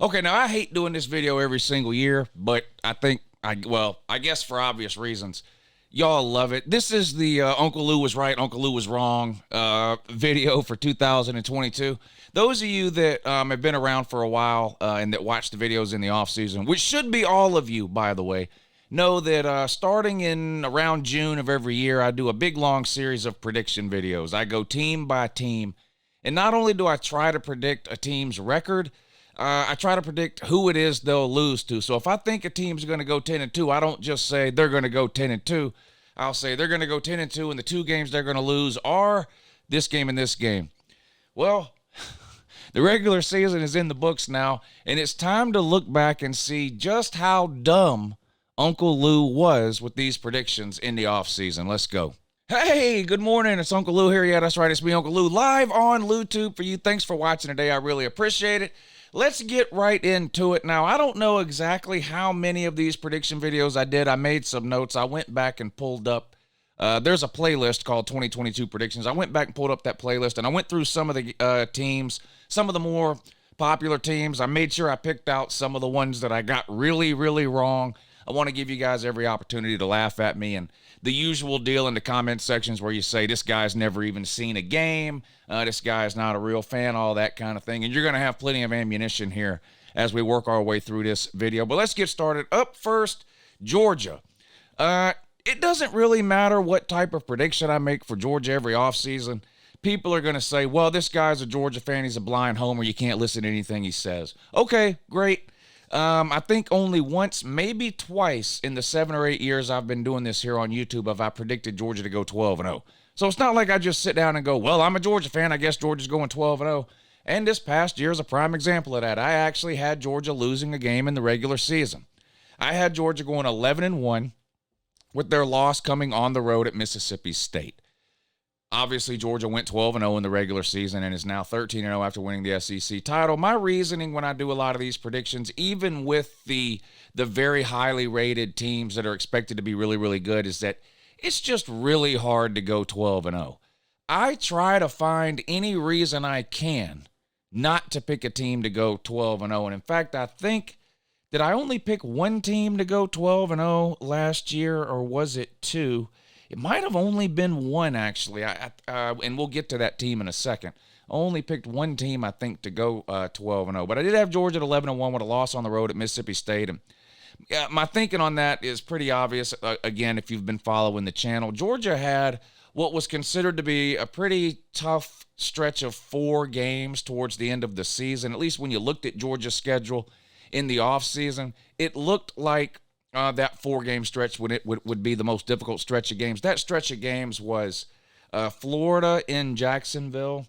Okay, now I hate doing this video every single year, but I guess for obvious reasons, y'all love it. This is the Uncle Lou was right, Uncle Lou was wrong video for 2022. Those of you that have been around for a while and that watch the videos in the off season, which should be all of you, by the way, know that starting in around June of every year, I do a big long series of prediction videos. I go team by team, and not only do I try to predict a team's record, I try to predict who it is they'll lose to. So if I think a team's going to go 10-2, I don't just say they're going to go 10-2. I'll say they're going to go 10-2, and the two games they're going to lose are this game and this game. Well, the regular season is in the books now, and it's time to look back and see just how dumb Uncle Lou was with these predictions in the offseason. Let's go. Hey, good morning. It's Uncle Lou here. Yeah, that's right. It's me, Uncle Lou, live on LouTube for you. Thanks for watching today. I really appreciate it. Let's get right into it. Now, I don't know exactly how many of these prediction videos I did. I made some notes. I went back and pulled up. There's a playlist called 2022 Predictions. I went back and pulled up that playlist, and I went through some of the teams, some of the more popular teams. I made sure I picked out some of the ones that I got really, really wrong. I want to give you guys every opportunity to laugh at me, and the usual deal in the comment sections where you say, this guy's never even seen a game, this guy's not a real fan, all that kind of thing. And you're going to have plenty of ammunition here as we work our way through this video. But let's get started. Up first, Georgia. It doesn't really matter what type of prediction I make for Georgia every offseason. People are going to say, well, this guy's a Georgia fan, he's a blind homer, you can't listen to anything he says. Okay, great. I think only once, maybe twice in the 7 or 8 years I've been doing this here on YouTube have I predicted Georgia to go 12-0. So it's not like I just sit down and go, well, I'm a Georgia fan, I guess Georgia's going 12-0. And this past year is a prime example of that. I actually had Georgia losing a game in the regular season. I had Georgia going 11-1 with their loss coming on the road at Mississippi State. Obviously, Georgia went 12-0 in the regular season and is now 13-0 after winning the SEC title. My reasoning when I do a lot of these predictions, even with the very highly rated teams that are expected to be really, really good, is that it's just really hard to go 12-0. I try to find any reason I can not to pick a team to go 12-0. And in fact, I think, did I only pick one team to go 12-0 last year, or was it two? It might have only been one, actually, and we'll get to that team in a second. I only picked one team, I think, to go 12-0. But I did have Georgia at 11-1 with a loss on the road at Mississippi State. And my thinking on that is pretty obvious. Again, if you've been following the channel, Georgia had what was considered to be a pretty tough stretch of 4 games towards the end of the season. At least when you looked at Georgia's schedule in the offseason, it looked like that 4-game stretch would be the most difficult stretch of games. That stretch of games was Florida in Jacksonville,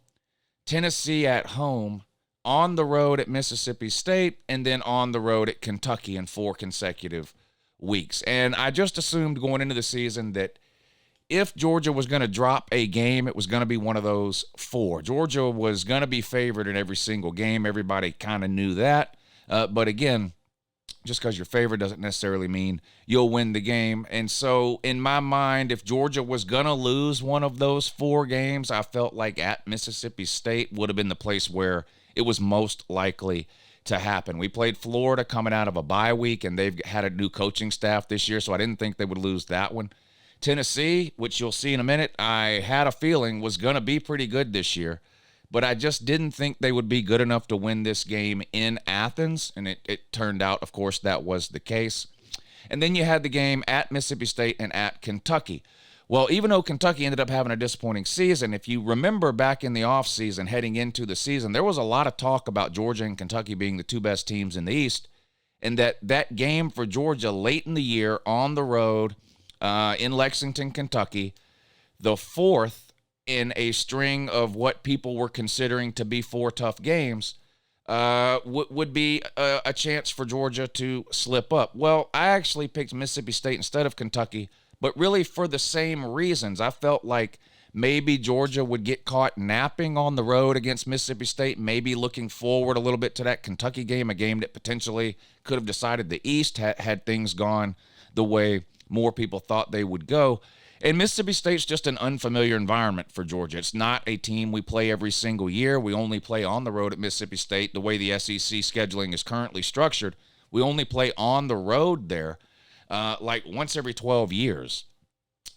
Tennessee at home, on the road at Mississippi State, and then on the road at Kentucky in 4 consecutive weeks. And I just assumed going into the season that if Georgia was going to drop a game, it was going to be one of those 4. Georgia was going to be favored in every single game. Everybody kind of knew that. But again, just because you're favored doesn't necessarily mean you'll win the game. And so in my mind, if Georgia was going to lose one of those 4 games, I felt like at Mississippi State would have been the place where it was most likely to happen. We played Florida coming out of a bye week, and they've had a new coaching staff this year, so I didn't think they would lose that one. Tennessee, which you'll see in a minute, I had a feeling was going to be pretty good this year, but I just didn't think they would be good enough to win this game in Athens, and it turned out, of course, that was the case. And then you had the game at Mississippi State and at Kentucky. Well, even though Kentucky ended up having a disappointing season, if you remember back in the offseason, heading into the season, there was a lot of talk about Georgia and Kentucky being the 2 best teams in the East, and that game for Georgia late in the year on the road in Lexington, Kentucky, the 4th in a string of what people were considering to be 4 tough games, would be a chance for Georgia to slip up. Well, I actually picked Mississippi State instead of Kentucky, but really for the same reasons. I felt like maybe Georgia would get caught napping on the road against Mississippi State, maybe looking forward a little bit to that Kentucky game, a game that potentially could have decided the East had things gone the way more people thought they would go. And Mississippi State's just an unfamiliar environment for Georgia. It's not a team we play every single year. We only play on the road at Mississippi State. The way the SEC scheduling is currently structured, we only play on the road there like once every 12 years.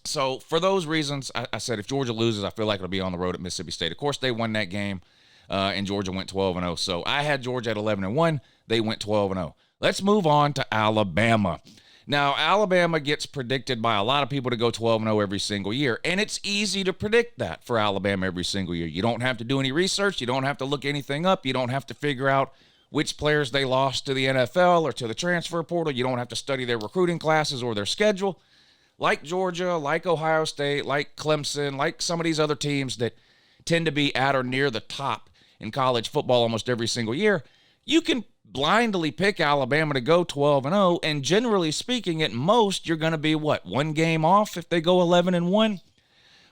So for those reasons, I said if Georgia loses, I feel like it'll be on the road at Mississippi State. Of course, they won that game, and Georgia went 12-0. So I had Georgia at 11-1. They went 12-0. Let's move on to Alabama. Now, Alabama gets predicted by a lot of people to go 12-0 every single year, and it's easy to predict that for Alabama every single year. You don't have to do any research. You don't have to look anything up. You don't have to figure out which players they lost to the NFL or to the transfer portal. You don't have to study their recruiting classes or their schedule. Like Georgia, like Ohio State, like Clemson, like some of these other teams that tend to be at or near the top in college football almost every single year, you can blindly pick Alabama to go 12-0, and generally speaking, at most, you're going to be, one game off if they go 11-1?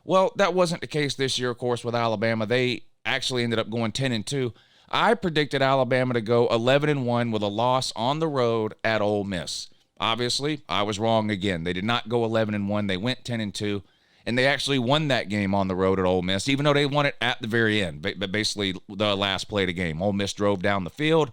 Well, that wasn't the case this year, of course, with Alabama. They actually ended up going 10-2. I predicted Alabama to go 11-1 with a loss on the road at Ole Miss. Obviously, I was wrong again. They did not go 11-1. They went 10-2, and they actually won that game on the road at Ole Miss, even though they won it at the very end, but basically the last play of the game. Ole Miss drove down the field.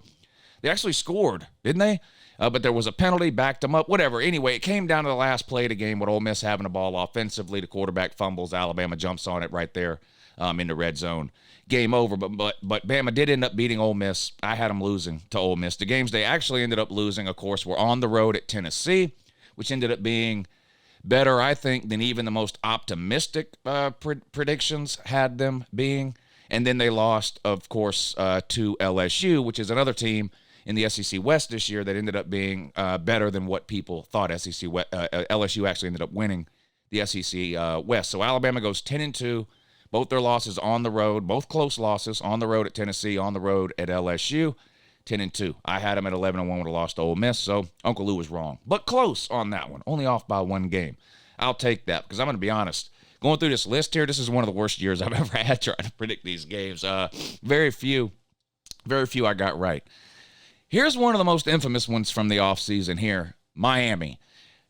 They actually scored, didn't they? But there was a penalty, backed them up, whatever. Anyway, it came down to the last play of the game with Ole Miss having the ball offensively. The quarterback fumbles. Alabama jumps on it right there in the red zone. Game over, but Bama did end up beating Ole Miss. I had them losing to Ole Miss. The games they actually ended up losing, of course, were on the road at Tennessee, which ended up being better, I think, than even the most optimistic predictions had them being. And then they lost, of course, to LSU, which is another team in the SEC West this year that ended up being better than what people thought. LSU actually ended up winning the SEC West. So Alabama goes 10-2. Both their losses on the road, both close losses on the road at Tennessee, on the road at LSU, 10-2. I had them at 11-1 with a loss to Ole Miss, so Uncle Lou was wrong. But close on that one, only off by one game. I'll take that because I'm going to be honest. Going through this list here, this is one of the worst years I've ever had trying to predict these games. Very few I got right. Here's one of the most infamous ones from the offseason here, Miami.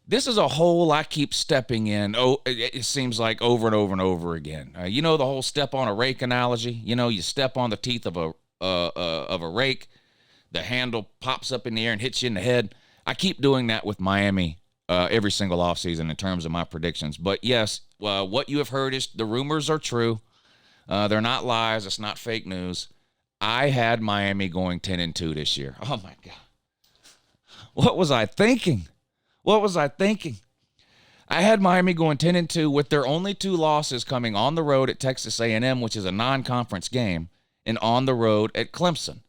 This is a hole I keep stepping in. Oh, it seems like over and over and over again. You know the whole step on a rake analogy? You know, you step on the teeth of a rake, the handle pops up in the air and hits you in the head. I keep doing that with Miami every single offseason in terms of my predictions. But yes, what you have heard is the rumors are true. They're not lies. It's not fake news. I had Miami going 10-2 this year. Oh, my God. What was I thinking? I had Miami going 10-2 with their only two losses coming on the road at Texas A&M, which is a non-conference game, and on the road at Clemson.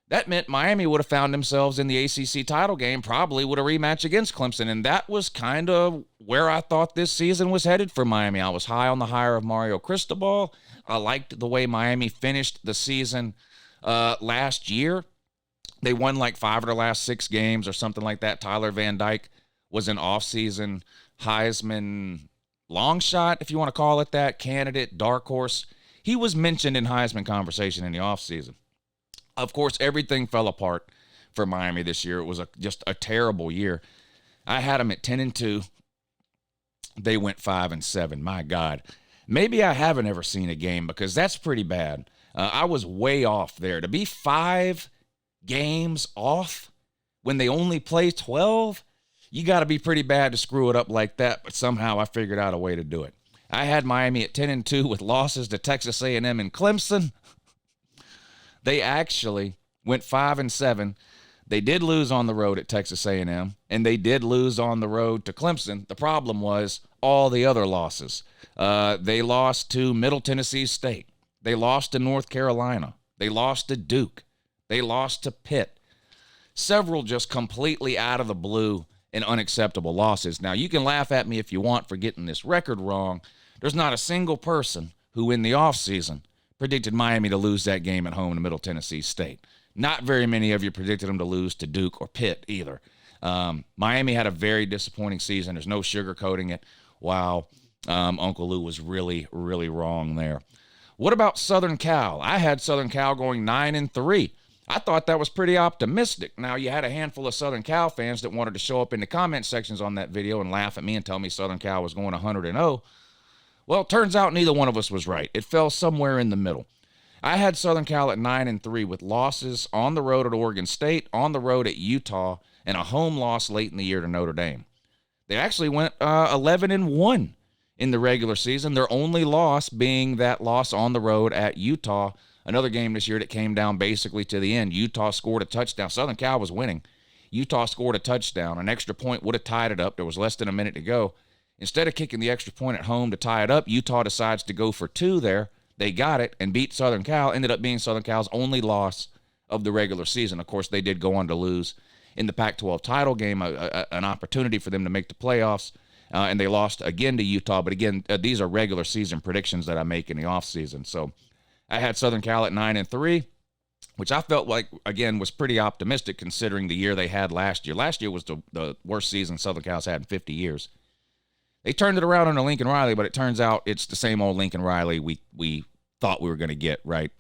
That meant Miami would have found themselves in the ACC title game, probably with a rematch against Clemson, and that was kind of where I thought this season was headed for Miami. I was high on the hire of Mario Cristobal. I liked the way Miami finished the season last year. They won like 5 of their last 6 games or something like that. Tyler Van Dyke was an offseason Heisman long shot, if you want to call it that, candidate, dark horse. He was mentioned in Heisman conversation in the offseason. Of course, everything fell apart for Miami this year. It was just a terrible year. I had them at 10-2. They went 5-7. My God. Maybe I haven't ever seen a game because that's pretty bad. I was way off there. To be 5 games off when they only play 12, you got to be pretty bad to screw it up like that, but somehow I figured out a way to do it. I had Miami at 10-2 with losses to Texas A&M and Clemson. They actually went 5-7. They did lose on the road at Texas A&M, and they did lose on the road to Clemson. The problem was all the other losses. They lost to Middle Tennessee State. They lost to North Carolina. They lost to Duke. They lost to Pitt. Several just completely out of the blue and unacceptable losses. Now, you can laugh at me if you want for getting this record wrong. There's not a single person who in the offseason predicted Miami to lose that game at home to Middle Tennessee State. Not very many of you predicted them to lose to Duke or Pitt either. Miami had a very disappointing season. There's no sugarcoating it. Wow. Uncle Lou was really, really wrong there. What about Southern Cal? I had Southern Cal going 9-3. I thought that was pretty optimistic. Now, you had a handful of Southern Cal fans that wanted to show up in the comment sections on that video and laugh at me and tell me Southern Cal was going 100-0. Well, it turns out neither one of us was right. It fell somewhere in the middle. I had Southern Cal at 9-3 with losses on the road at Oregon State, on the road at Utah, and a home loss late in the year to Notre Dame. They actually went 11-1 in the regular season, their only loss being that loss on the road at Utah, another game this year that came down basically to the end. Utah scored a touchdown. Southern Cal was winning. Utah scored a touchdown. An extra point would have tied it up. There was less than a minute to go. Instead of kicking the extra point at home to tie it up, Utah decides to go for two there. They got it and beat Southern Cal. Ended up being Southern Cal's only loss of the regular season. Of course, they did go on to lose in the Pac-12 title game, an opportunity for them to make the playoffs, and they lost again to Utah. But again, these are regular season predictions that I make in the offseason. So I had Southern Cal at 9-3, which I felt like, again, was pretty optimistic considering the year they had last year. Last year was the worst season Southern Cal's had in 50 years. They turned it around under Lincoln Riley, but it turns out it's the same old Lincoln Riley we thought we were going to get, right?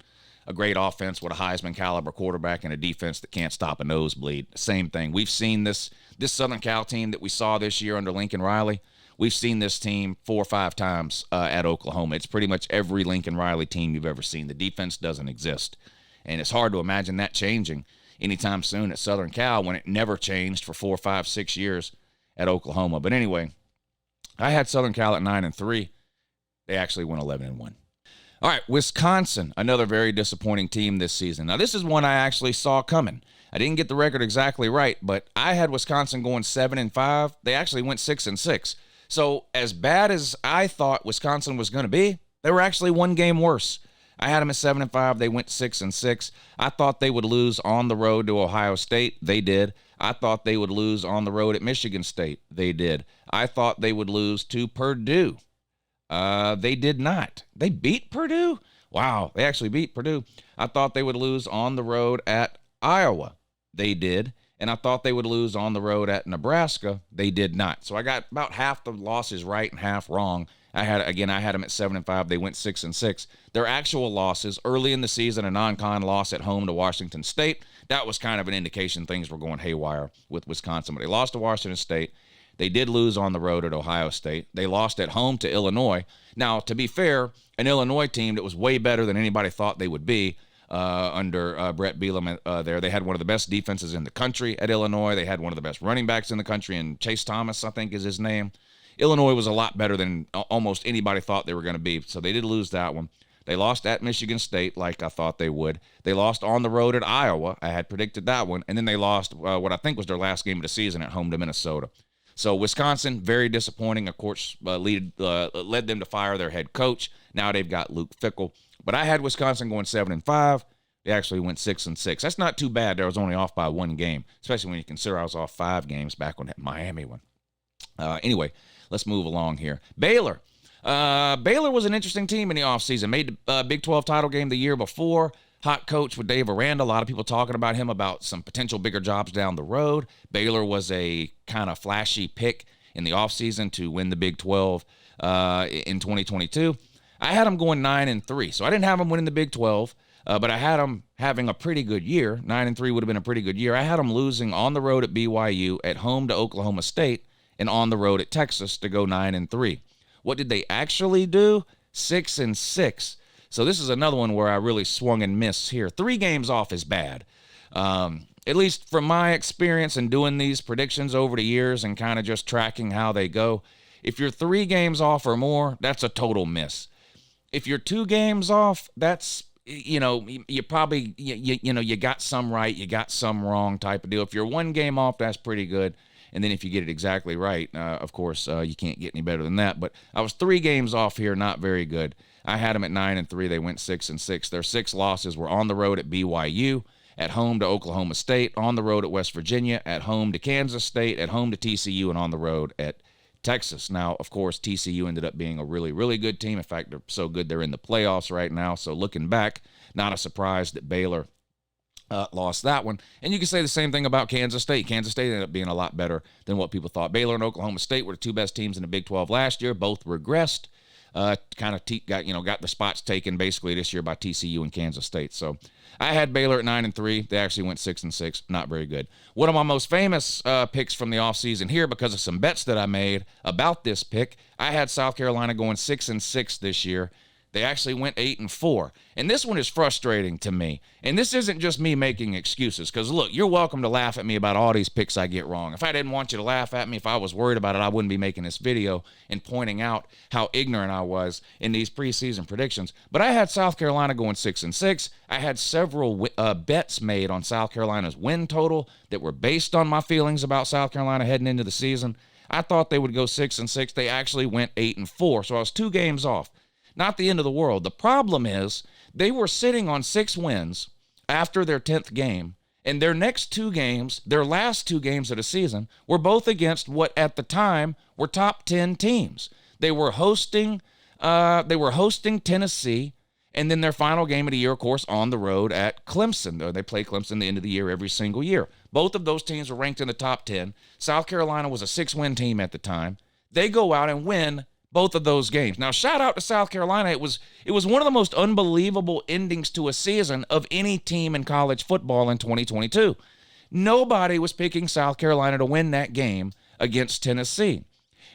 A great offense with a Heisman caliber quarterback and a defense that can't stop a nosebleed. Same thing. We've seen this Southern Cal team that we saw this year under Lincoln Riley. We've seen this team 4 or 5 times at Oklahoma. It's pretty much every Lincoln Riley team you've ever seen. The defense doesn't exist. And it's hard to imagine that changing anytime soon at Southern Cal when it never changed for 4, 5, 6 years at Oklahoma. But anyway, I had Southern Cal at 9-3. They actually went 11-1. All right, Wisconsin, another very disappointing team this season. Now, this is one I actually saw coming. I didn't get the record exactly right, but I had Wisconsin going 7-5. They actually went 6-6. So as bad as I thought Wisconsin was going to be, they were actually one game worse. I had them at 7-5. They went 6-6. I thought they would lose on the road to Ohio State. They did. I thought they would lose on the road at Michigan State. They did. I thought they would lose to Purdue. They did not. They beat Purdue? Wow, they actually beat Purdue. I thought they would lose on the road at Iowa. They did. And I thought they would lose on the road at Nebraska. They did not. So I got about half the losses right and half wrong. I had them at 7-5. They went 6-6. Their actual losses early in the season, a non-con loss at home to Washington State. That was kind of an indication things were going haywire with Wisconsin. But they lost to Washington State. They did lose on the road at Ohio State. They lost at home to Illinois. Now, to be fair, an Illinois team that was way better than anybody thought they would be under Brett Bielema there. They had one of the best defenses in the country at Illinois. They had one of the best running backs in the country, and Chase Thomas, I think, is his name. Illinois was a lot better than almost anybody thought they were going to be, so they did lose that one. They lost at Michigan State like I thought they would. They lost on the road at Iowa. I had predicted that one. And then they lost what I think was their last game of the season at home to Minnesota. So Wisconsin, very disappointing. Of course, led them to fire their head coach. Now they've got Luke Fickell. But I had Wisconsin going 7-5. They actually went 6-6. That's not too bad. I was only off by one game, especially when you consider I was off 5 games back on that Miami one. Anyway, let's move along here. Baylor. Baylor was an interesting team in the offseason. Made the Big 12 title game the year before. Hot coach with Dave Aranda. A lot of people talking about him about some potential bigger jobs down the road. Baylor was a kind of flashy pick in the offseason to win the Big 12 in 2022. I had them going 9-3, so I didn't have them winning the Big 12, but I had them having a pretty good year. 9-3 would have been a pretty good year. I had them losing on the road at BYU, at home to Oklahoma State, and on the road at Texas to go 9-3. What did they actually do? 6-6. So this is another one where I really swung and missed here. 3 games off is bad. At least from my experience in doing these predictions over the years and kind of just tracking how they go, if you're 3 games off or more, that's a total miss. If you're 2 games off, that's, you probably, you got some right, you got some wrong type of deal. If you're 1 game off, that's pretty good. And then if you get it exactly right, of course, you can't get any better than that. But I was 3 games off here, not very good. I had them at 9-3. They went 6-6. Their 6 losses were on the road at BYU, at home to Oklahoma State, on the road at West Virginia, at home to Kansas State, at home to TCU, and on the road at Texas. Now, of course, TCU ended up being a really, really good team. In fact, they're so good they're in the playoffs right now. So looking back, not a surprise that Baylor lost that one. And you can say the same thing about Kansas State. Kansas State ended up being a lot better than what people thought. Baylor and Oklahoma State were the 2 best teams in the Big 12 last year. Both regressed. kind of got the spots taken basically this year by TCU and Kansas State. So I had Baylor at 9-3. They actually went 6-6. Not very good. One of my most famous picks from the offseason here, because of some bets that I made about this pick, I had South Carolina going 6-6 this year. They actually went 8-4. And this one is frustrating to me. And this isn't just me making excuses, because, look, you're welcome to laugh at me about all these picks I get wrong. If I didn't want you to laugh at me, if I was worried about it, I wouldn't be making this video and pointing out how ignorant I was in these preseason predictions. But I had South Carolina going 6-6. I had several bets made on South Carolina's win total that were based on my feelings about South Carolina heading into the season. I thought they would go 6-6. They actually went 8-4, so I was 2 games off. Not the end of the world. The problem is they were sitting on 6 wins after their 10th game, and their next 2 games, their last 2 games of the season, were both against what at the time were top 10 teams. They were hosting Tennessee, and then their final game of the year, of course, on the road at Clemson. They play Clemson the end of the year every single year. Both of those teams were ranked in the top 10. South Carolina was a 6-win team at the time. They go out and win both of those games. Now, shout out to South Carolina. It was one of the most unbelievable endings to a season of any team in college football in 2022. Nobody was picking South Carolina to win that game against Tennessee.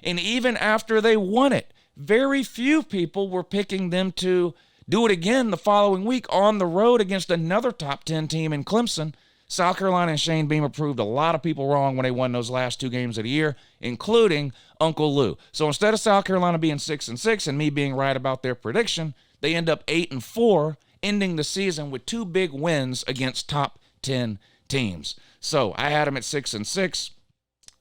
And even after they won it, very few people were picking them to do it again the following week on the road against another top 10 team in Clemson. South Carolina and Shane Beamer proved a lot of people wrong when they won those last 2 games of the year, including Uncle Lou. So instead of South Carolina being 6-6 and me being right about their prediction, they end up 8-4, ending the season with 2 big wins against top 10 teams. So I had them at 6-6.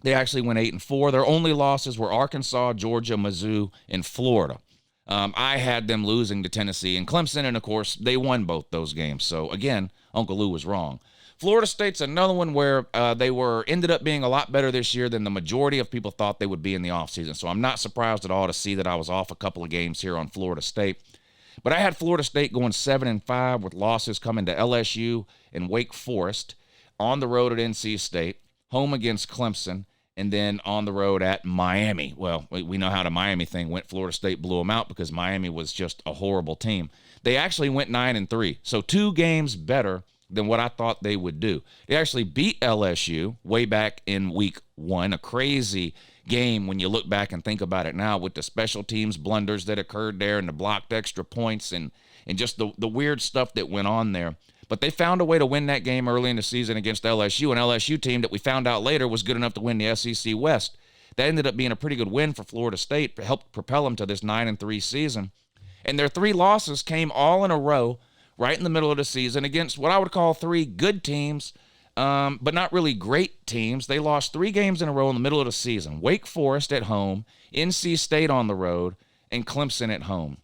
They actually went 8-4. Their only losses were Arkansas, Georgia, Mizzou, and Florida. I had them losing to Tennessee and Clemson, and of course, they won both those games. So again, Uncle Lou was wrong. Florida State's another one where they ended up being a lot better this year than the majority of people thought they would be in the offseason. So I'm not surprised at all to see that I was off a couple of games here on Florida State. But I had Florida State going 7-5 with losses coming to LSU and Wake Forest, on the road at NC State, home against Clemson, and then on the road at Miami. Well, we know how the Miami thing went. Florida State blew them out because Miami was just a horrible team. They actually went 9-3, so 2 games better than what I thought they would do. They actually beat LSU way back in week 1, a crazy game when you look back and think about it now, with the special teams blunders that occurred there and the blocked extra points and just the weird stuff that went on there. But they found a way to win that game early in the season against LSU, an LSU team that we found out later was good enough to win the SEC West. That ended up being a pretty good win for Florida State, helped propel them to this 9-3 season. And their 3 losses came all in a row right in the middle of the season against what I would call 3 good teams, but not really great teams. They lost 3 games in a row in the middle of the season. Wake Forest at home, NC State on the road, and Clemson at home.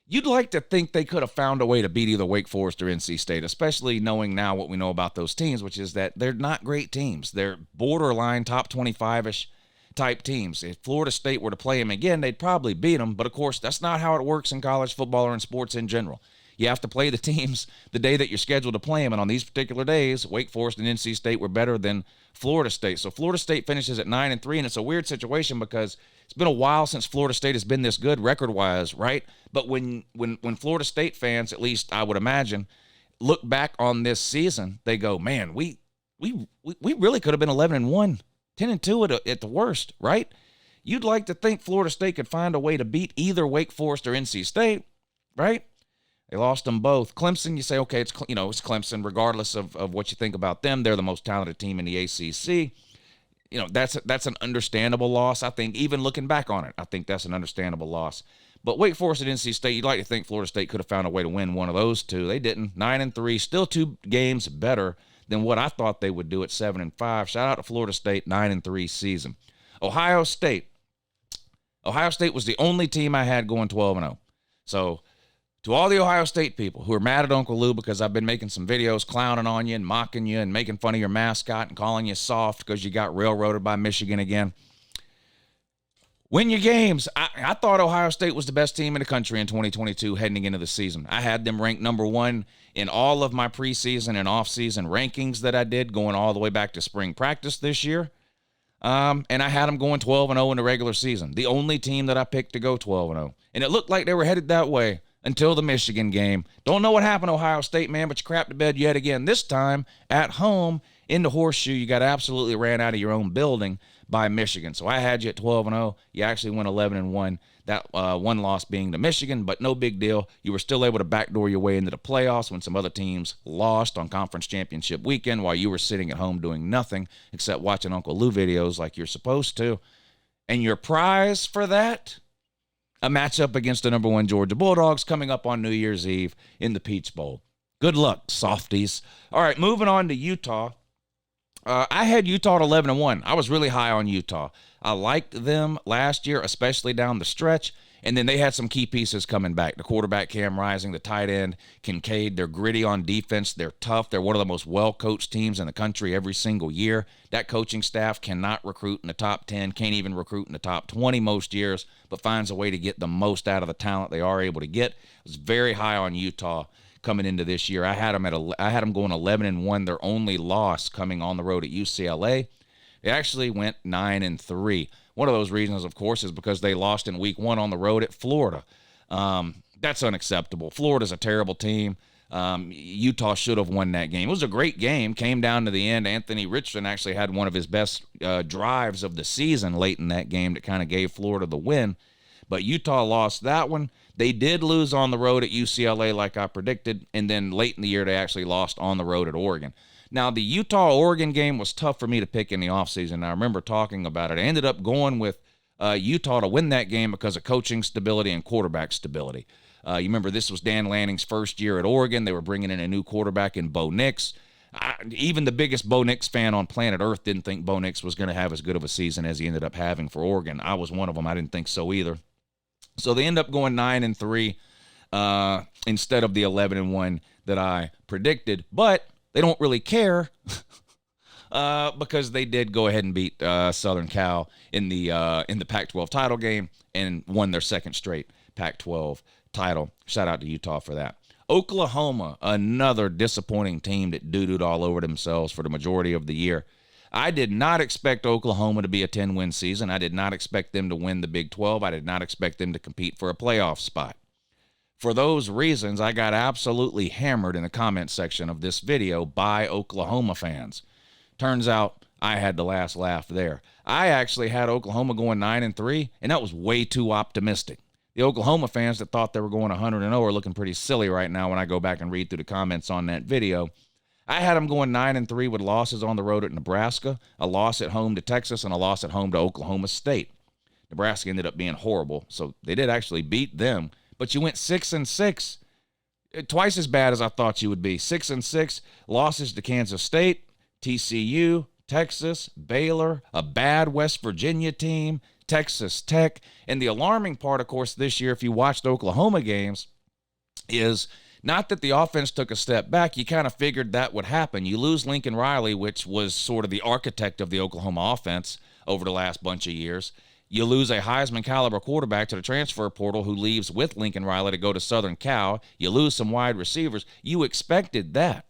You'd like to think they could have found a way to beat either Wake Forest or NC State, especially knowing now what we know about those teams, which is that they're not great teams. They're borderline top 25-ish type teams. If Florida State were to play them again, they'd probably beat them. But, of course, that's not how it works in college football or in sports in general. You have to play the teams the day that you're scheduled to play them. And on these particular days, Wake Forest and NC State were better than Florida State. So Florida State finishes at 9-3, and it's a weird situation because it's been a while since Florida State has been this good record-wise, right? But when Florida State fans, at least I would imagine, look back on this season, they go, man, we really could have been 11-1, 10-2 at the worst, right? You'd like to think Florida State could find a way to beat either Wake Forest or NC State, right? They lost them both. Clemson, you say, okay, it's Clemson, regardless of what you think about them. They're the most talented team in the ACC. That's an understandable loss. I think, even looking back on it, I think that's an understandable loss. But Wake Forest and NC State, you'd like to think Florida State could have found a way to win one of those 2. They didn't. 9-3, still 2 games better than what I thought they would do at 7-5. Shout out to Florida State, 9-3 season. Ohio State. Ohio State was the only team I had going 12-0. So, to all the Ohio State people who are mad at Uncle Lou because I've been making some videos clowning on you and mocking you and making fun of your mascot and calling you soft because you got railroaded by Michigan again, win your games. I thought Ohio State was the best team in the country in 2022 heading into the season. I had them ranked number 1 in all of my preseason and offseason rankings that I did, going all the way back to spring practice this year. And I had them going 12-0 in the regular season. The only team that I picked to go 12-0. And it looked like they were headed that way until the Michigan game. Don't know what happened, Ohio State, man, but you crapped the bed yet again. This time at home in the Horseshoe, you got absolutely ran out of your own building by Michigan. So I had you at 12-0. You actually went 11-1. That one loss being to Michigan, but no big deal. You were still able to backdoor your way into the playoffs when some other teams lost on conference championship weekend while you were sitting at home doing nothing except watching Uncle Lou videos like you're supposed to. And your prize for that? A matchup against the number 1 Georgia Bulldogs coming up on New Year's Eve in the Peach Bowl. Good luck, softies. All right, moving on to Utah. I had Utah at 11-1. I was really high on Utah. I liked them last year, especially down the stretch, and then they had some key pieces coming back. The quarterback, Cam Rising, the tight end, Kincaid. They're gritty on defense. They're tough. They're one of the most well-coached teams in the country every single year. That coaching staff cannot recruit in the top 10, can't even recruit in the top 20 most years, but finds a way to get the most out of the talent they are able to get. I was very high on Utah coming into this year. I had them going 11-1. Their only loss coming on the road at UCLA. They actually went 9-3. One of those reasons, of course, is because they lost in week 1 on the road at Florida. That's unacceptable. Florida's a terrible team. Utah should have won that game. It was a great game. Came down to the end. Anthony Richardson actually had one of his best drives of the season late in that game that kind of gave Florida the win. But Utah lost that one. They did lose on the road at UCLA like I predicted, and then late in the year they actually lost on the road at Oregon. Now, the Utah-Oregon game was tough for me to pick in the offseason. I remember talking about it. I ended up going with Utah to win that game because of coaching stability and quarterback stability. You remember this was Dan Lanning's first year at Oregon. They were bringing in a new quarterback in Bo Nix. Even the biggest Bo Nix fan on planet Earth didn't think Bo Nix was going to have as good of a season as he ended up having for Oregon. I was one of them. I didn't think so either. So they end up going 9-3 instead of the 11-1 that I predicted. But they don't really care because they did go ahead and beat Southern Cal in the Pac-12 title game and won their second straight Pac-12 title. Shout out to Utah for that. Oklahoma, another disappointing team that doo-dooed all over themselves for the majority of the year. I did not expect Oklahoma to be a 10-win season. I did not expect them to win the Big 12. I did not expect them to compete for a playoff spot. For those reasons, I got absolutely hammered in the comment section of this video by Oklahoma fans. Turns out I had the last laugh there. I actually had Oklahoma going 9-3, and that was way too optimistic. The Oklahoma fans that thought they were going 100-0 are looking pretty silly right now when I go back and read through the comments on that video. I had them going 9-3 with losses on the road at Nebraska, a loss at home to Texas, and a loss at home to Oklahoma State. Nebraska ended up being horrible, so they did actually beat them. But you went 6-6, twice as bad as I thought you would be. 6-6, losses to Kansas State, TCU, Texas, Baylor, a bad West Virginia team, Texas Tech. And the alarming part, of course, this year, if you watched Oklahoma games, is not that the offense took a step back. You kind of figured that would happen. You lose Lincoln Riley, which was sort of the architect of the Oklahoma offense over the last bunch of years. You lose a Heisman-caliber quarterback to the transfer portal who leaves with Lincoln Riley to go to Southern Cal. You lose some wide receivers. You expected that.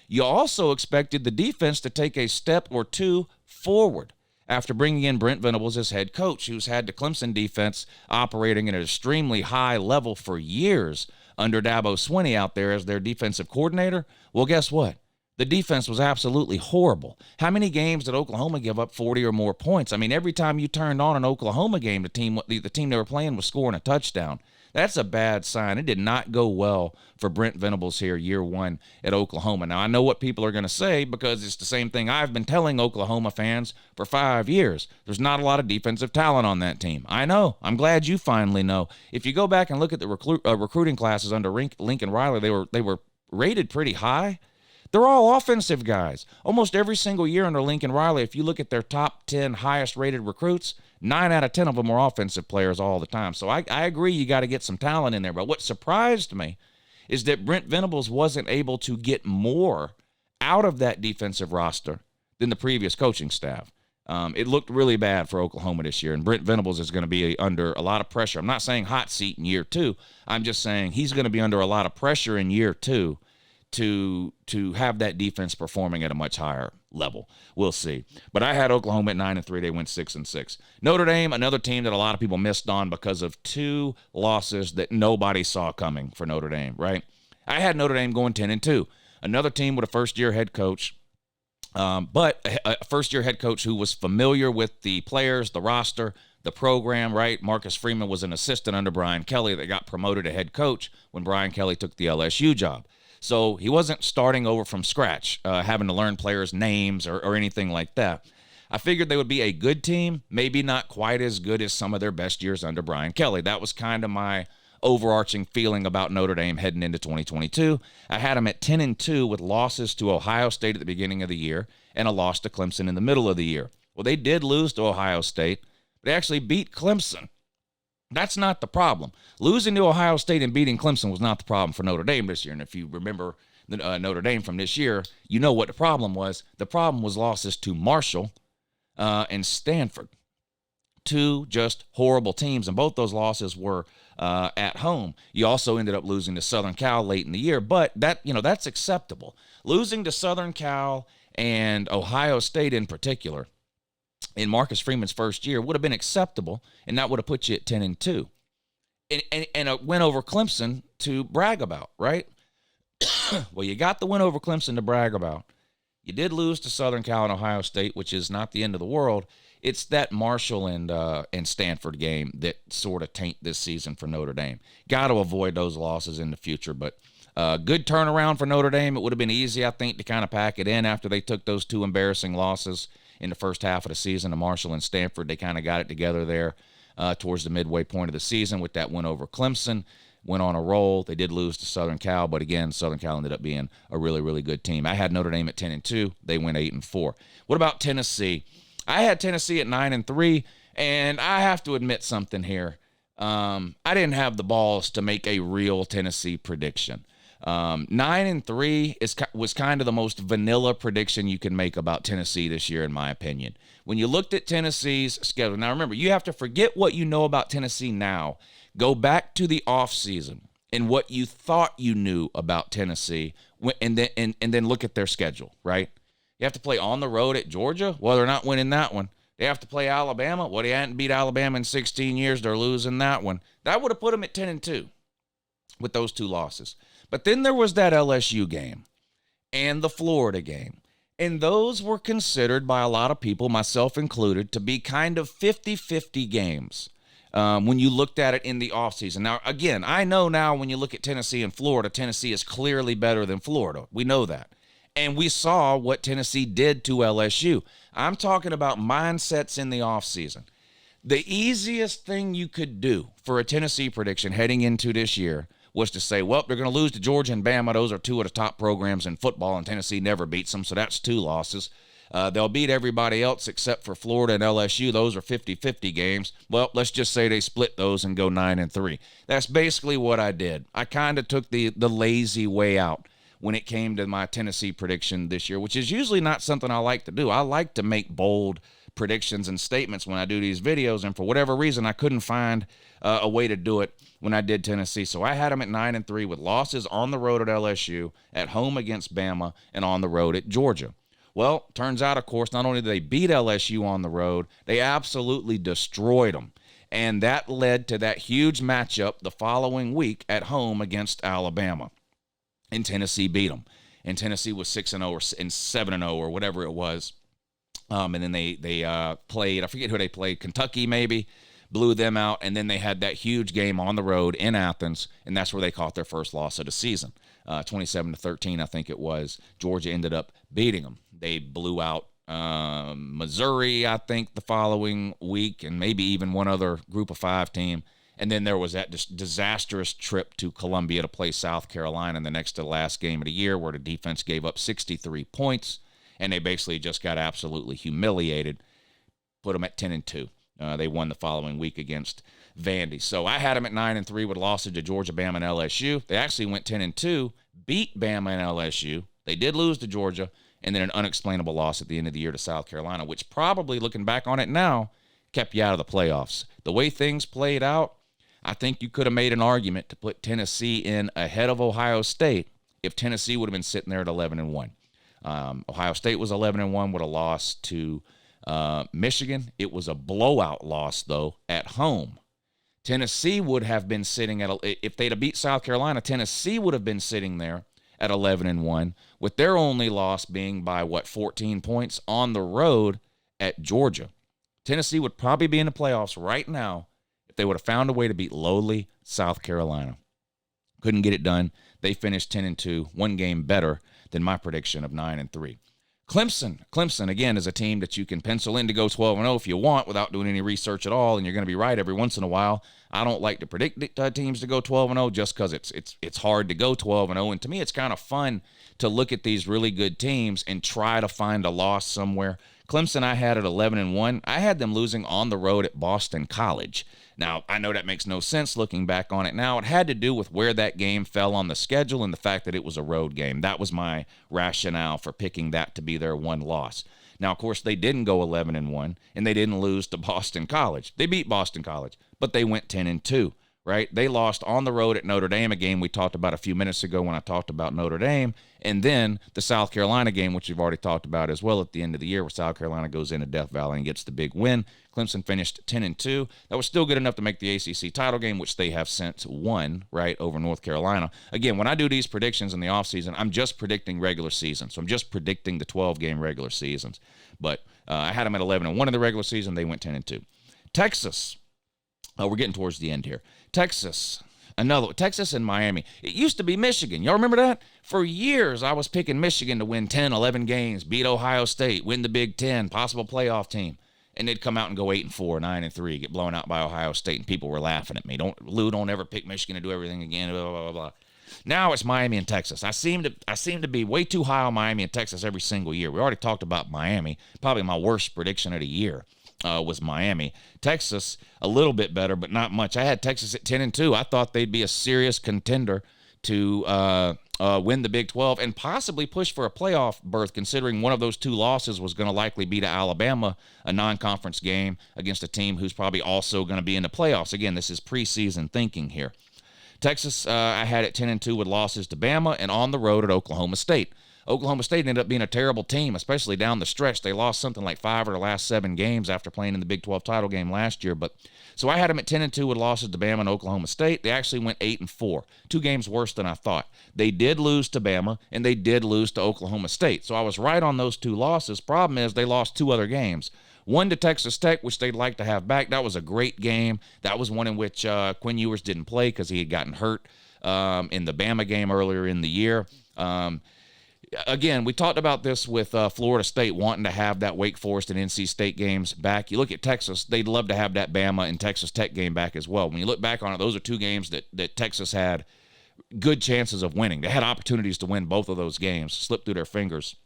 You also expected the defense to take a step or two forward after bringing in Brent Venables as head coach, who's had the Clemson defense operating at an extremely high level for years under Dabo Swinney out there as their defensive coordinator. Well, guess what? The defense was absolutely horrible. How many games did Oklahoma give up 40 or more points? I mean, every time you turned on an Oklahoma game, the team they were playing was scoring a touchdown. That's a bad sign. It did not go well for Brent Venables here year one at Oklahoma. Now, I know what people are going to say because it's the same thing I've been telling Oklahoma fans for 5 years. There's not a lot of defensive talent on that team. I know. I'm glad you finally know. If you go back and look at the recruiting classes under Lincoln Riley, they were rated pretty high. They're all offensive guys. Almost every single year under Lincoln Riley, if you look at their top 10 highest-rated recruits, 9 out of 10 of them are offensive players all the time. So I agree you got to get some talent in there. But what surprised me is that Brent Venables wasn't able to get more out of that defensive roster than the previous coaching staff. It looked really bad for Oklahoma this year, and Brent Venables is going to be under a lot of pressure. I'm not saying hot seat in year two. I'm just saying he's going to be under a lot of pressure in year two to have that defense performing at a much higher level. We'll see. But I had Oklahoma at 9-3. They went 6-6. Notre Dame, another team that a lot of people missed on because of two losses that nobody saw coming for Notre Dame, right? I had Notre Dame going 10-2. Another team with a first-year head coach, but a first-year head coach who was familiar with the players, the roster, the program, right? Marcus Freeman was an assistant under Brian Kelly that got promoted to head coach when Brian Kelly took the LSU job. So he wasn't starting over from scratch, having to learn players' names or anything like that. I figured they would be a good team, maybe not quite as good as some of their best years under Brian Kelly. That was kind of my overarching feeling about Notre Dame heading into 2022. I had them at 10-2 with losses to Ohio State at the beginning of the year and a loss to Clemson in the middle of the year. Well, they did lose to Ohio State. They actually beat Clemson. That's not the problem. Losing to Ohio State and beating Clemson was not the problem for Notre Dame this year. And if you remember Notre Dame from this year, you know what the problem was. The problem was losses to Marshall and Stanford. Two just horrible teams, and both those losses were at home. You also ended up losing to Southern Cal late in the year, but that's acceptable. Losing to Southern Cal and Ohio State in particular in Marcus Freeman's first year would have been acceptable, and that would have put you at 10-2. And a win over Clemson to brag about, right? Well, you got the win over Clemson to brag about. You did lose to Southern Cal and Ohio State, which is not the end of the world. It's that Marshall and Stanford game that sort of taint this season for Notre Dame. Got to avoid those losses in the future, but good turnaround for Notre Dame. It would have been easy, I think, to kind of pack it in after they took those two embarrassing losses in the first half of the season to Marshall and Stanford. They kind of got it together there towards the midway point of the season with that win over Clemson. Went on a roll. They did lose to Southern Cal, but again, Southern Cal ended up being a really, really good team. I had Notre Dame at 10-2. They went 8-4. What about Tennessee? I had Tennessee at 9-3, and I have to admit something here. I didn't have the balls to make a real Tennessee prediction. 9-3 was kind of the most vanilla prediction you can make about Tennessee this year, in my opinion. When you looked at Tennessee's schedule, now remember, you have to forget what you know about Tennessee now. Go back to the offseason and what you thought you knew about Tennessee, and then look at their schedule, right? You have to play on the road at Georgia. Well, they're not winning that one. They have to play Alabama. Well, they hadn't beat Alabama in 16 years. They're losing that one. That would have put them at 10-2 with those two losses. But then there was that LSU game and the Florida game. And those were considered by a lot of people, myself included, to be kind of 50-50 games when you looked at it in the offseason. Now, again, I know now when you look at Tennessee and Florida, Tennessee is clearly better than Florida. We know that. And we saw what Tennessee did to LSU. I'm talking about mindsets in the offseason. The easiest thing you could do for a Tennessee prediction heading into this year was to say, well, they're going to lose to Georgia and Bama. Those are two of the top programs in football, and Tennessee never beats them, so that's two losses. They'll beat everybody else except for Florida and LSU. Those are 50-50 games. Well, let's just say they split those and go 9-3. That's basically what I did. I kind of took the lazy way out when it came to my Tennessee prediction this year, which is usually not something I like to do. I like to make bold predictions and statements when I do these videos, and for whatever reason, I couldn't find a way to do it when I did Tennessee. So I had them at 9-3 with losses on the road at LSU, at home against Bama, and on the road at Georgia. Well, turns out, of course, not only did they beat LSU on the road, they absolutely destroyed them. And that led to that huge matchup the following week at home against Alabama. And Tennessee beat them. And Tennessee was 6-0 or 7-0 or whatever it was. And then they played, I forget who they played, Kentucky maybe, blew them out. And then they had that huge game on the road in Athens, and that's where they caught their first loss of the season. 27-13, I think it was. Georgia ended up beating them. They blew out Missouri, I think, the following week, and maybe even one other group of five team. And then there was that disastrous trip to Columbia to play South Carolina in the next to last game of the year, where the defense gave up 63 points, and they basically just got absolutely humiliated. Put them at 10-2. They won the following week against Vandy. So I had them at 9-3 with losses to Georgia, Bama, and LSU. They actually went 10-2, beat Bama and LSU. They did lose to Georgia, and then an unexplainable loss at the end of the year to South Carolina, which probably, looking back on it now, kept you out of the playoffs. The way things played out, I think you could have made an argument to put Tennessee in ahead of Ohio State if Tennessee would have been sitting there at 11-1. Ohio State was 11-1, would have lost to Michigan. It was a blowout loss, though, at home. Tennessee would have been sitting at, if they'd have beat South Carolina, Tennessee would have been sitting there at 11-1, with their only loss being by, 14 points on the road at Georgia. Tennessee would probably be in the playoffs right now if they would have found a way to beat lowly South Carolina. Couldn't get it done. They finished 10-2, one game better than my prediction of 9-3. Clemson, again, is a team that you can pencil in to go 12-0 if you want without doing any research at all, and you're going to be right every once in a while. I don't like to predict teams to go 12-0 just because it's hard to go 12-0, and to me it's kind of fun to look at these really good teams and try to find a loss somewhere. Clemson I had at 11-1. I had them losing on the road at Boston College. Now, I know that makes no sense looking back on it now. It had to do with where that game fell on the schedule and the fact that it was a road game. That was my rationale for picking that to be their one loss. Now, of course, they didn't go 11-1, and they didn't lose to Boston College. They beat Boston College, but they went 10-2, right? They lost on the road at Notre Dame, a game we talked about a few minutes ago when I talked about Notre Dame, and then the South Carolina game, which we've already talked about as well at the end of the year, where South Carolina goes into Death Valley and gets the big win. Clemson finished 10-2. That was still good enough to make the ACC title game, which they have since won, right, over North Carolina. Again, when I do these predictions in the offseason, I'm just predicting regular season. So I'm just predicting the 12-game regular seasons. But I had them at 11-1 in the regular season. They went 10-2. Texas. We're getting towards the end here. Texas and Miami. It used to be Michigan. Y'all remember that? For years, I was picking Michigan to win 10, 11 games, beat Ohio State, win the Big Ten, possible playoff team. And they'd come out and go 8-4, 9-3, get blown out by Ohio State, and people were laughing at me. Don't ever pick Michigan to do everything again, blah, blah, blah, blah. Now it's Miami and Texas. I seem to be way too high on Miami and Texas every single year. We already talked about Miami. Probably my worst prediction of the year was Miami. Texas, a little bit better, but not much. I had Texas at 10-2. I thought they'd be a serious contender to win the Big 12 and possibly push for a playoff berth, considering one of those two losses was going to likely be to Alabama, a non-conference game against a team who's probably also going to be in the playoffs. Again, this is preseason thinking here. Texas, I had it 10-2 with losses to Bama and on the road at Oklahoma State. Oklahoma State ended up being a terrible team, especially down the stretch. They lost something like 5 of their last 7 games after playing in the Big 12 title game last year. So I had them at 10-2 with losses to Bama and Oklahoma State. They actually went 8-4, 2 games worse than I thought. They did lose to Bama, and they did lose to Oklahoma State. So I was right on those 2 losses. Problem is they lost 2 other games. One to Texas Tech, which they'd like to have back. That was a great game. That was one in which Quinn Ewers didn't play because he had gotten hurt in the Bama game earlier in the year. Again, we talked about this with Florida State wanting to have that Wake Forest and NC State games back. You look at Texas, they'd love to have that Bama and Texas Tech game back as well. When you look back on it, those are 2 games that Texas had good chances of winning. They had opportunities to win both of those games, slipped through their fingers.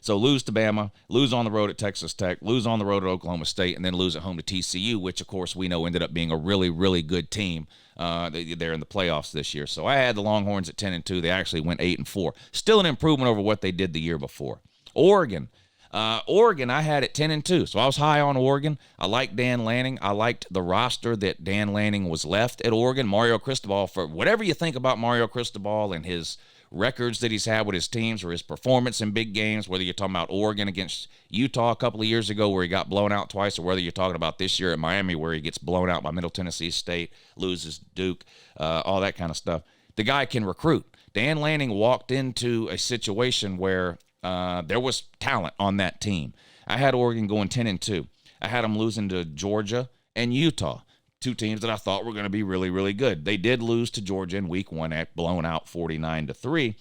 So lose to Bama, lose on the road at Texas Tech, lose on the road at Oklahoma State, and then lose at home to TCU, which, of course, we know ended up being a really, really good team. They're in the playoffs this year. So I had the Longhorns at 10-2. They actually went 8-4. Still an improvement over what they did the year before. Oregon, I had at 10-2. So I was high on Oregon. I liked Dan Lanning. I liked the roster that Dan Lanning was left at Oregon. Mario Cristobal, for whatever you think about Mario Cristobal and his records that he's had with his teams or his performance in big games, whether you're talking about Oregon against Utah a couple of years ago where he got blown out twice, or whether you're talking about this year at Miami where he gets blown out by Middle Tennessee State, loses Duke, all that kind of stuff. The guy can recruit. Dan Lanning walked into a situation where there was talent on that team. I had Oregon going 10-2. I had them losing to Georgia and Utah, 2 teams that I thought were going to be really, really good. They did lose to Georgia in week 1 at blown out 49-3,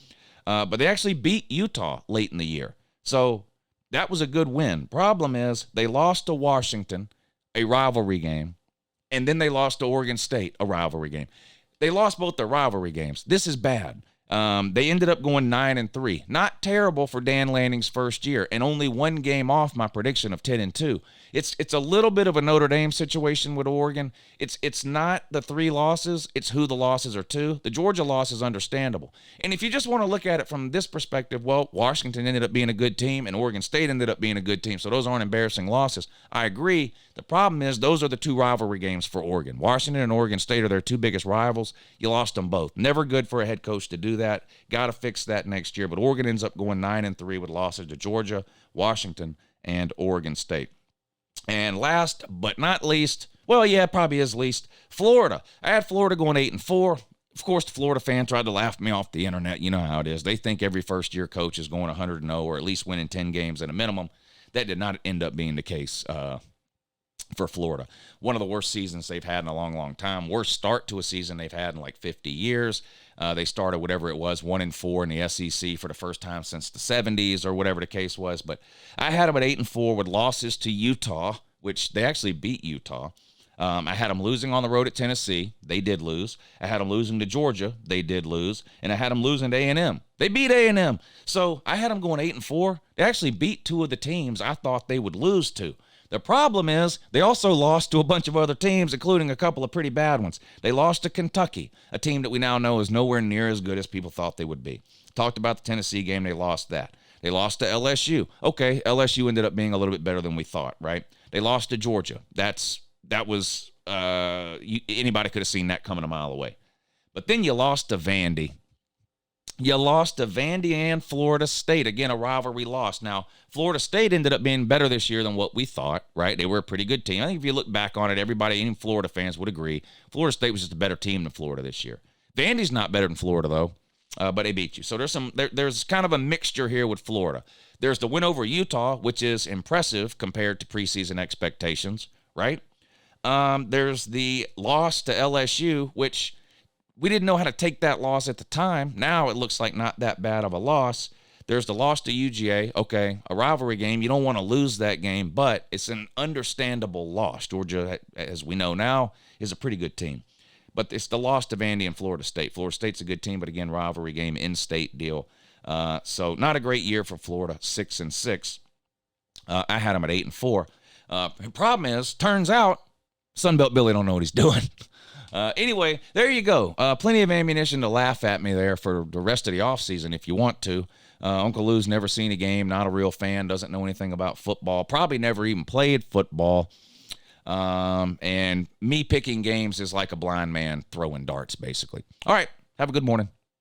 but they actually beat Utah late in the year. So that was a good win. Problem is they lost to Washington, a rivalry game, and then they lost to Oregon State, a rivalry game. They lost both their rivalry games. This is bad. They ended up going 9-3. Not terrible for Dan Lanning's first year, and only 1 game off my prediction of 10-2. It's a little bit of a Notre Dame situation with Oregon. It's not the 3 losses, it's who the losses are to. The Georgia loss is understandable. And if you just want to look at it from this perspective, well, Washington ended up being a good team, and Oregon State ended up being a good team, so those aren't embarrassing losses. I agree. The problem is those are the 2 rivalry games for Oregon. Washington and Oregon State are their 2 biggest rivals. You lost them both. Never good for a head coach to do that. that. Got to fix that next year. But Oregon ends up going 9-3 with losses to Georgia, Washington, and Oregon State. And last but not least, well, yeah, probably is least, Florida. I had Florida going 8-4. Of course, the Florida fans tried to laugh me off the internet. You know how it is. They think every first-year coach is going 100-0 or at least winning 10 games at a minimum. That did not end up being the case for Florida. One of the worst seasons they've had in a long, long time. Worst start to a season they've had in like 50 years. They started whatever it was, 1-4 in the SEC for the first time since the 70s or whatever the case was. But I had them at 8-4 with losses to Utah, which they actually beat Utah. I had them losing on the road at Tennessee. They did lose. I had them losing to Georgia. They did lose. And I had them losing to A&M. They beat A&M. So I had them going 8-4. They actually beat two of the teams I thought they would lose to. The problem is they also lost to a bunch of other teams, including a couple of pretty bad ones. They lost to Kentucky, a team that we now know is nowhere near as good as people thought they would be. Talked about the Tennessee game. They lost that. They lost to LSU. Okay, LSU ended up being a little bit better than we thought, right? They lost to Georgia. That was anybody could have seen that coming a mile away. But then you lost to Vandy. You lost to Vandy and Florida State. Again, a rivalry loss. Now, Florida State ended up being better this year than what we thought, right? They were a pretty good team. I think if you look back on it, everybody, even Florida fans would agree, Florida State was just a better team than Florida this year. Vandy's not better than Florida, though, but they beat you. So there's kind of a mixture here with Florida. There's the win over Utah, which is impressive compared to preseason expectations, right? There's the loss to LSU, which we didn't know how to take that loss at the time. Now it looks like not that bad of a loss. There's the loss to UGA. Okay, a rivalry game. You don't want to lose that game, but it's an understandable loss. Georgia, as we know now, is a pretty good team. But it's the loss to Vandy and Florida State. Florida State's a good team, but again, rivalry game, in-state deal. So not a great year for Florida, 6-6. I had them at 8-4. The problem is, turns out, Sunbelt Billy don't know what he's doing. Anyway, there you go. Plenty of ammunition to laugh at me there for the rest of the offseason if you want to. Uncle Lou's never seen a game, not a real fan, doesn't know anything about football, probably never even played football. And me picking games is like a blind man throwing darts, basically. All right, have a good morning.